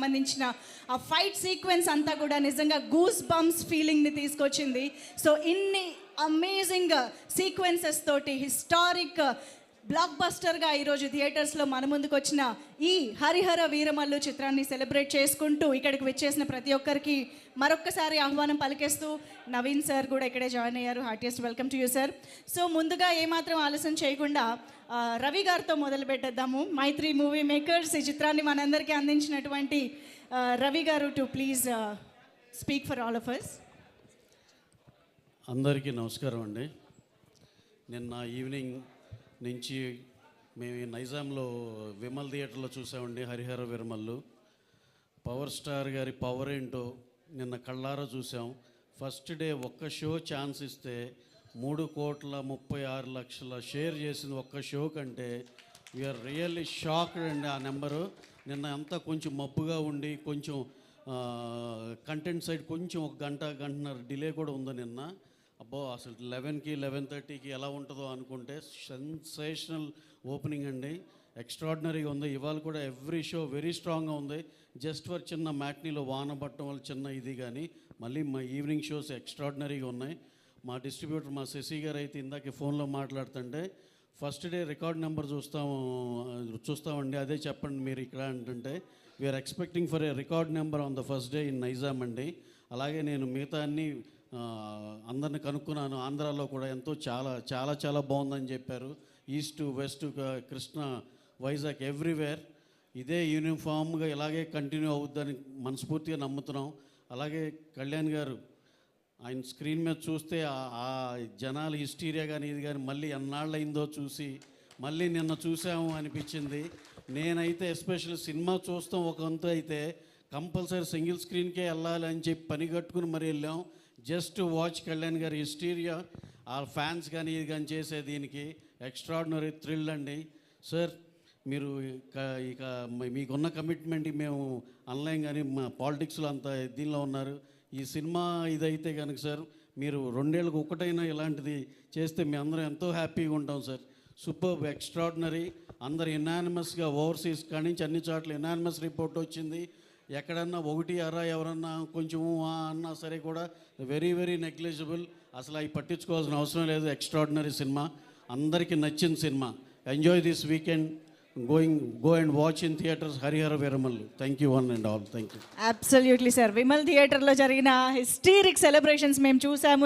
సంబంధించిన ఆ fight sequence అంతా కూడా నిజంగా గూస్ బంప్స్ ఫీలింగ్ని తీసుకొచ్చింది. సో ఇన్ని అమేజింగ్ సీక్వెన్సెస్ తోటి హిస్టారిక్ బ్లాక్ బస్టర్గా ఈరోజు థియేటర్స్లో మన ముందుకు వచ్చిన ఈ హరిహర వీరమల్లు చిత్రాన్ని సెలబ్రేట్ చేసుకుంటూ ఇక్కడికి వచ్చేసిన ప్రతి ఒక్కరికి మరొక్కసారి ఆహ్వానం పలికేస్తూ నవీన్ సార్ కూడా ఇక్కడే జాయిన్ అయ్యారు. Heartiest welcome to you sir. So ముందుగా ఏమాత్రం ఆలస్యం చేయకుండా రవి గారితో మొదలు పెట్టేద్దాము. మైత్రి మూవీ మేకర్స్ ఈ చిత్రాన్ని మనందరికీ అందించినటువంటి రవి గారు to please speak for all of us. అందరికీ నమస్కారం అండి. నిన్న ఈవినింగ్ నుంచి మేము నైజాంలో విమల్ థియేటర్లో చూసామండి హరిహర వీరమల్లు. పవర్ స్టార్ గారి పవర్ ఏంటో నిన్న కళ్ళారా చూసాం. ఫస్ట్ డే ఒక్క షో ఛాన్స్ ఇస్తే 3,36,00,000 షేర్ చేసింది ఒక్క షో కంటే. వీఆర్ రియల్లీ షాక్డ్ అండి ఆ నెంబరు. నిన్న అంతా కొంచెం మబ్బుగా ఉండి కొంచెం కంటెంట్ సైడ్ కొంచెం ఒక గంటన్నర డిలే కూడా ఉంది నిన్న. అబ్బో అసలు 11కి 11:30కి ఎలా ఉంటుందో అనుకుంటే సెన్సేషనల్ ఓపెనింగ్ అండి. ఎక్స్ట్రాడినరీగా ఉంది. ఇవాళ కూడా ఎవ్రీ షో వెరీ స్ట్రాంగ్గా ఉంది. జస్ట్ ఫర్ చిన్న మ్యాట్నీలో వాన పట్టడం వల్ల చిన్న ఇది కానీ మళ్ళీ మా ఈవినింగ్ షోస్ ఎక్స్ట్రాడినరీగా ఉన్నాయి. మా డిస్ట్రిబ్యూటర్ మా శశి గారు అయితే ఇందాక ఫోన్లో మాట్లాడుతుంటే ఫస్ట్ డే రికార్డ్ నెంబర్ చూస్తామండి, అదే చెప్పండి మీరు ఇక్కడ అంటుంటే we are expecting for a record number on the first day in Nizam అండి. అలాగే నేను మిగతా అన్ని అందరిని కనుక్కున్నాను. ఆంధ్రాలో కూడా ఎంతో చాలా చాలా చాలా బాగుందని చెప్పారు. East west Krishna Vizag everywhere ఇదే యూనిఫామ్గా ఇలాగే కంటిన్యూ అవుద్దని మనస్ఫూర్తిగా నమ్ముతున్నాం. అలాగే కళ్యాణ్ గారు ఆయన స్క్రీన్ మీద చూస్తే ఆ జనాలు హిస్టీరియా కానీ ఇది కానీ మళ్ళీ ఎన్నాళ్ళు అయిందో చూసి మళ్ళీ నిన్న చూసాము అనిపించింది. నేనైతే ఎస్పెషల్లీ సినిమా చూస్తాం ఒక వంతు అయితే కంపల్సరీ సింగిల్ స్క్రీన్కే వెళ్ళాలి అని చెప్పి పని కట్టుకుని మరి వెళ్ళాం. జస్ట్ వాచ్ కళ్యాణ్ గారి హిస్టీరియా. ఆ ఫ్యాన్స్ కానీ ఇది కానీ చేసే దీనికి ఎక్స్ట్రాడినరీ థ్రిల్ అండి. సార్ మీరు ఇక మీకున్న కమిట్మెంట్ మేము ఆన్లైన్ కానీ మా పాలిటిక్స్లో అంత దీనిలో ఉన్నారు. ఈ సినిమా ఇదైతే కనుక సార్ మీరు 2 ఏళ్ళకు ఒకటైనా ఇలాంటిది చేస్తే మేము అందరం ఎంతో హ్యాపీగా ఉంటాం సార్. Super extraordinary. అందరు యునానిమస్గా ఓవర్సీస్ కాడి నుంచి అన్ని చోట్ల యునానిమస్ రిపోర్ట్ వచ్చింది. ఎక్కడన్నా ఒకటి అరా ఎవరన్నా కొంచెం అన్నా సరే కూడా వెరీ వెరీ నెగ్లిజిబుల్. అసలు అవి పట్టించుకోవాల్సిన అవసరం లేదు. ఎక్స్ట్రాడినరీ సినిమా, అందరికీ నచ్చిన cinema. Enjoy this weekend. go and watch in theaters Harihara Veeramallu. Thank you one and all. Thank you. Absolutely sir. Vimal థియేటర్లో జరిగిన హిస్టీరిక్ సెలబ్రేషన్స్ మేము చూసాము.